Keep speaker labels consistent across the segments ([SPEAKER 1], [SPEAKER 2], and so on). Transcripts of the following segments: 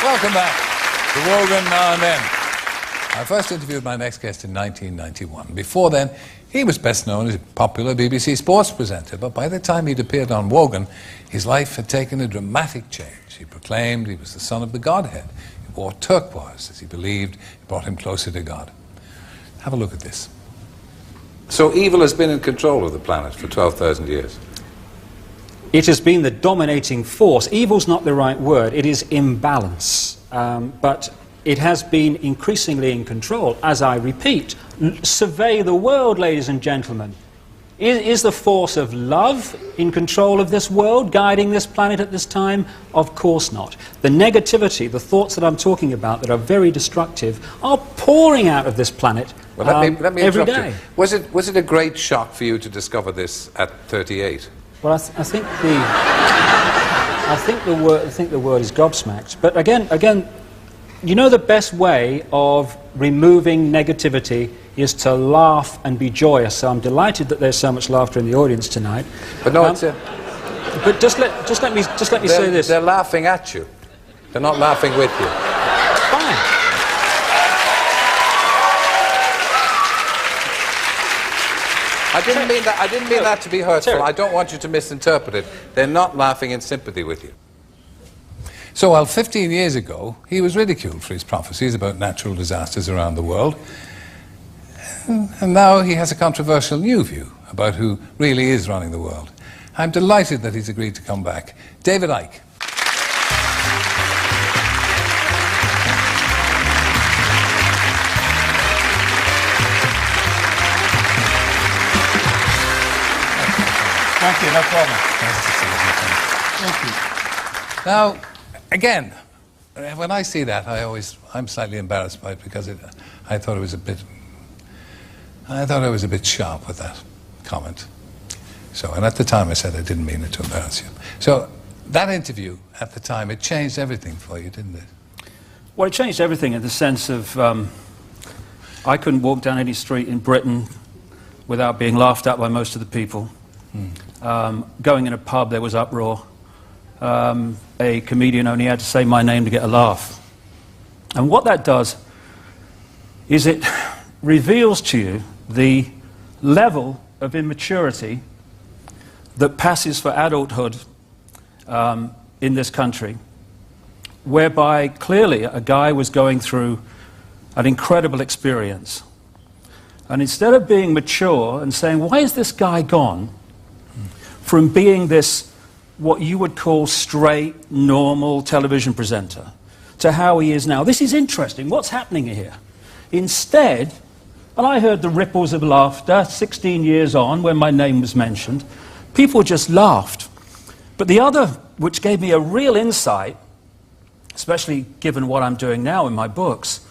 [SPEAKER 1] Welcome back to Wogan Now and Then. I first interviewed my next guest in 1991. Before then, he was best known as a popular BBC sports presenter, but by the time he'd appeared on Wogan, his life had taken a dramatic change. He proclaimed he was the son of the Godhead. He wore turquoise, as he believed it brought him closer to God. Have a look at this. So evil has been in control of the planet for 12,000 years?
[SPEAKER 2] It has been the dominating force. Evil's not the right word, it is imbalance. But it has been increasingly in control. As I repeat, survey the world, ladies and gentlemen. Is the force of love in control of this world, guiding this planet at this time? Of course not. The negativity, the thoughts that I'm talking about that are very destructive, are pouring out of this planet
[SPEAKER 1] let me
[SPEAKER 2] every
[SPEAKER 1] interrupt
[SPEAKER 2] day.
[SPEAKER 1] you. Was it a great shock for you to discover this at 38?
[SPEAKER 2] Well, I think the word is gobsmacked. But again, you know, the best way of removing negativity is to laugh and be joyous. So I'm delighted that there's so much laughter in the audience tonight.
[SPEAKER 1] But no,
[SPEAKER 2] but just let me say this.
[SPEAKER 1] They're laughing at you. They're not laughing with you.
[SPEAKER 2] Fine.
[SPEAKER 1] I didn't mean that to be hurtful.
[SPEAKER 2] Terry.
[SPEAKER 1] I don't want you to misinterpret it. They're not laughing in sympathy with you. So while 15 years ago he was ridiculed for his prophecies about natural disasters around the world, and now he has a controversial new view about who really is running the world. I'm delighted that he's agreed to come back. David Icke.
[SPEAKER 2] Thank you, no problem.
[SPEAKER 1] Nice to see you.
[SPEAKER 2] Thank you.
[SPEAKER 1] Now, again, when I see that, I'm slightly embarrassed by it because I thought I was a bit sharp with that comment. So, and at the time I said I didn't mean it to embarrass you. So, that interview at the time, it changed everything for you, didn't it?
[SPEAKER 2] Well, it changed everything in the sense of I couldn't walk down any street in Britain without being laughed at by most of the people. Going in a pub, there was uproar. A comedian only had to say my name to get a laugh. And what that does is it reveals to you the level of immaturity that passes for adulthood in this country, whereby clearly a guy was going through an incredible experience. And instead of being mature and saying, why is this guy gone from being this, what you would call straight, normal television presenter, to how he is now. This is interesting. What's happening here? Instead, and I heard the ripples of laughter 16 years on when my name was mentioned, people just laughed. But the other, which gave me a real insight, especially given what I'm doing now in my books,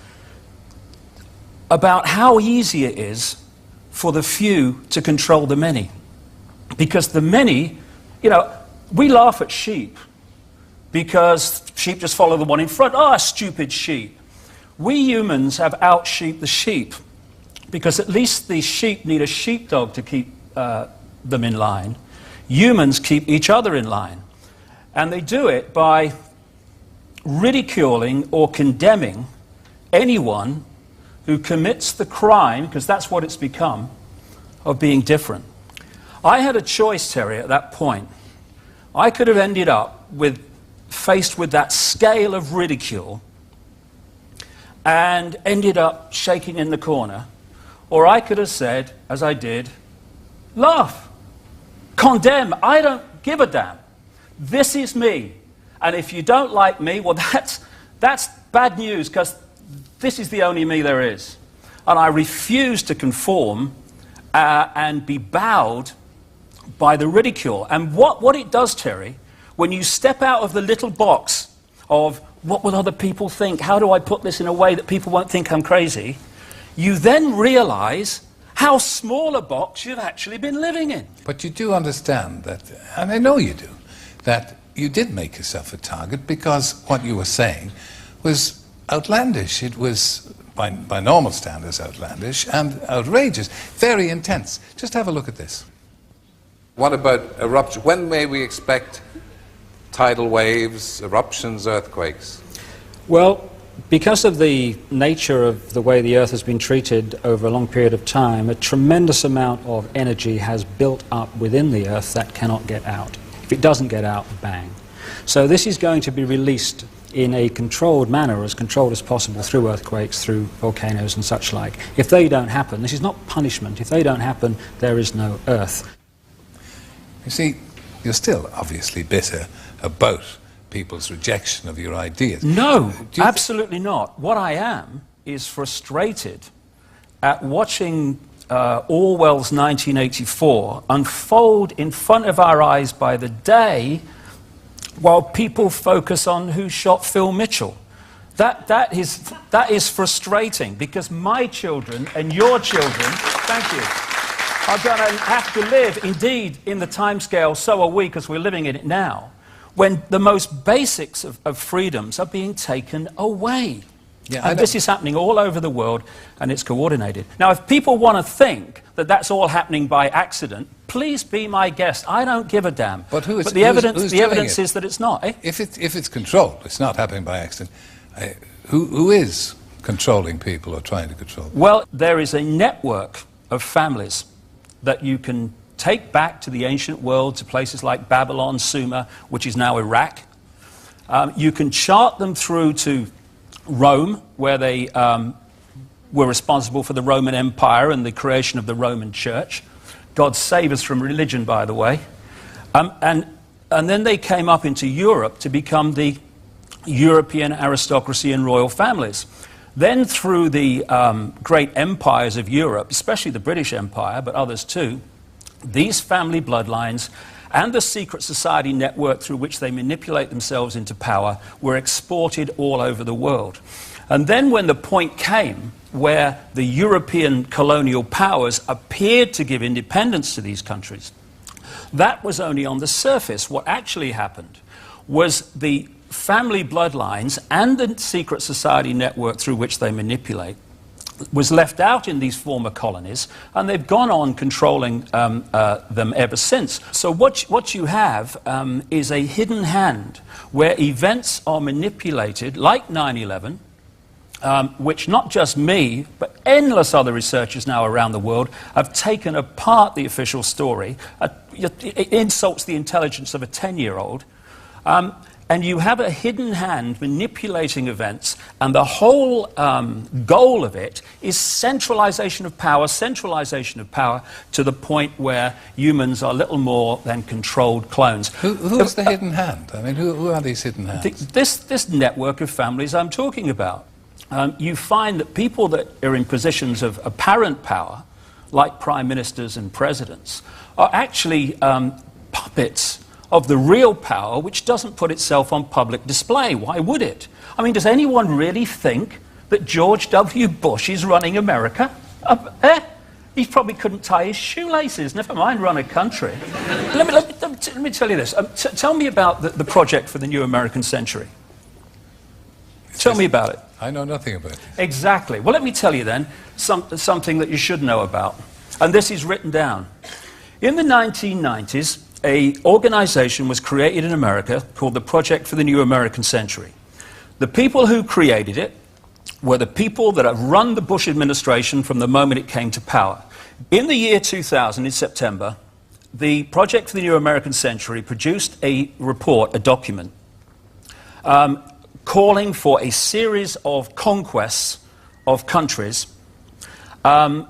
[SPEAKER 2] about how easy it is for the few to control the many. Because the many, you know, we laugh at sheep because sheep just follow the one in front. Ah, stupid sheep. We humans have out-sheeped the sheep because at least the sheep need a sheepdog to keep them in line. Humans keep each other in line. And they do it by ridiculing or condemning anyone who commits the crime, because that's what it's become, of being different. I had a choice, Terry, at that point. I could have ended up faced with that scale of ridicule and ended up shaking in the corner, or I could have said, as I did, laugh, condemn, I don't give a damn. This is me. And if you don't like me, well, that's bad news, because this is the only me there is. And I refuse to conform and be bowed by the ridicule. And what it does, Terry, when you step out of the little box of what will other people think, how do I put this in a way that people won't think I'm crazy, you then realize how small a box you've actually been living in.
[SPEAKER 1] But you do understand that, and I know you do, that you did make yourself a target because what you were saying was outlandish. It was, by normal standards, outlandish and outrageous, very intense. Just have a look at this. What about eruption? When may we expect tidal waves, eruptions, earthquakes?
[SPEAKER 3] Well, because of the nature of the way the Earth has been treated over a long period of time, a tremendous amount of energy has built up within the Earth that cannot get out. If it doesn't get out, bang. So this is going to be released in a controlled manner, as controlled as possible, through earthquakes, through volcanoes and such like. If they don't happen, this is not punishment. If they don't happen, there is no Earth.
[SPEAKER 1] You see, you're still obviously bitter about people's rejection of your ideas.
[SPEAKER 2] No, absolutely not. What I am is frustrated at watching Orwell's 1984 unfold in front of our eyes by the day, while people focus on who shot Phil Mitchell. That is frustrating, because my children and your children, thank you, are going to have to live, indeed, in the timescale, so are we, because we're living in it now, when the most basics of freedoms are being taken away. Yeah, and this is happening all over the world, and it's coordinated. Now, if people want to think that that's all happening by accident, please be my guest. I don't give a damn.
[SPEAKER 1] But
[SPEAKER 2] the evidence is that it's not. Eh?
[SPEAKER 1] If it's controlled, it's not happening by accident. Who is controlling people or trying to control them?
[SPEAKER 2] Well, there is a network of families that you can take back to the ancient world, to places like Babylon, Sumer, which is now Iraq. You can chart them through to Rome, where they were responsible for the Roman Empire and the creation of the Roman Church. God save us from religion, by the way. And then they came up into Europe to become the European aristocracy and royal families. Then through the great empires of Europe, especially the British Empire, but others too, these family bloodlines and the secret society network through which they manipulate themselves into power were exported all over the world. And then when the point came where the European colonial powers appeared to give independence to these countries, that was only on the surface. What actually happened was the family bloodlines and the secret society network through which they manipulate was left out in these former colonies, and they've gone on controlling them ever since. So what you have is a hidden hand where events are manipulated, like 9/11, which not just me, but endless other researchers now around the world have taken apart the official story. It insults the intelligence of a 10-year-old. And you have a hidden hand manipulating events, and the whole goal of it is centralization of power to the point where humans are little more than controlled clones.
[SPEAKER 1] Who's the hidden hand? I mean, who are these hidden hands?
[SPEAKER 2] This network of families I'm talking about. You find that people that are in positions of apparent power, like prime ministers and presidents, are actually puppets of the real power, which doesn't put itself on public display. Why would it? I mean, does anyone really think that George W. Bush is running America? He probably couldn't tie his shoelaces, never mind run a country. Let me tell you this. Tell me about the project for the new American century. Tell me about it.
[SPEAKER 1] I know nothing about it.
[SPEAKER 2] Exactly. Well, let me tell you then something that you should know about. And this is written down. In the 1990s, an organization was created in America called the Project for the New American Century. The people who created it were the people that have run the Bush administration from the moment it came to power. In the year 2000, in September, the Project for the New American Century produced a report, a document, calling for a series of conquests of countries, one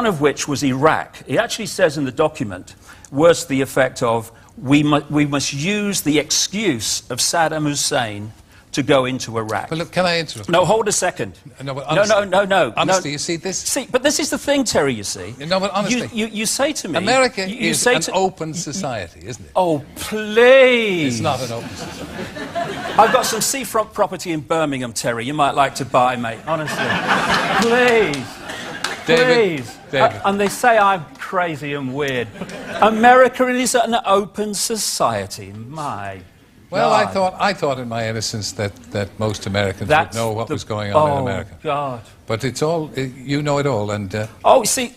[SPEAKER 2] of which was Iraq. It actually says in the document, words to the effect of, we must use the excuse of Saddam Hussein to go into Iraq.
[SPEAKER 1] But look, can I interrupt?
[SPEAKER 2] No, hold a second.
[SPEAKER 1] No, but honestly,
[SPEAKER 2] no.
[SPEAKER 1] Honestly, you see this?
[SPEAKER 2] See, but this is the thing, Terry, you see.
[SPEAKER 1] No, but honestly.
[SPEAKER 2] You say to me...
[SPEAKER 1] America is an open society, isn't it?
[SPEAKER 2] Oh, please.
[SPEAKER 1] It's not an open society.
[SPEAKER 2] I've got some seafront property in Birmingham, Terry, you might like to buy, mate, honestly. Please. Please.
[SPEAKER 1] David.
[SPEAKER 2] And they say I'm crazy and weird. America is an open society. My
[SPEAKER 1] Well,
[SPEAKER 2] God.
[SPEAKER 1] I thought in my innocence that most Americans would know what was going on in America.
[SPEAKER 2] Oh, God.
[SPEAKER 1] But it's all, you know it all, and...
[SPEAKER 2] Oh, see,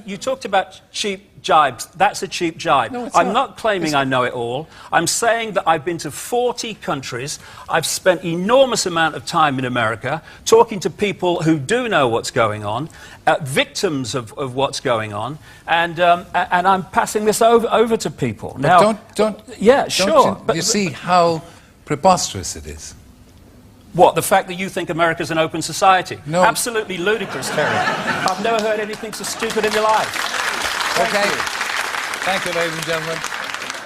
[SPEAKER 2] you talked about cheap jibes. That's a cheap jibe.
[SPEAKER 1] No, it's
[SPEAKER 2] I'm
[SPEAKER 1] not.
[SPEAKER 2] not claiming I know it all. I'm saying that I've been to 40 countries. I've spent enormous amount of time in America talking to people who do know what's going on, victims of what's going on, and I'm passing this over to people.
[SPEAKER 1] But
[SPEAKER 2] Now,
[SPEAKER 1] don't
[SPEAKER 2] sure.
[SPEAKER 1] You see how preposterous it is?
[SPEAKER 2] What, the fact that you think America's an open society?
[SPEAKER 1] No.
[SPEAKER 2] Absolutely ludicrous, Terry. I've never heard anything so stupid in your life.
[SPEAKER 1] Okay. Thank you, ladies and gentlemen.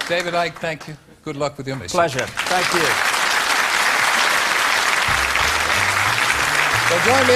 [SPEAKER 1] David Icke, thank you. Good luck with your mission.
[SPEAKER 2] Pleasure. Thank you.
[SPEAKER 1] So join me.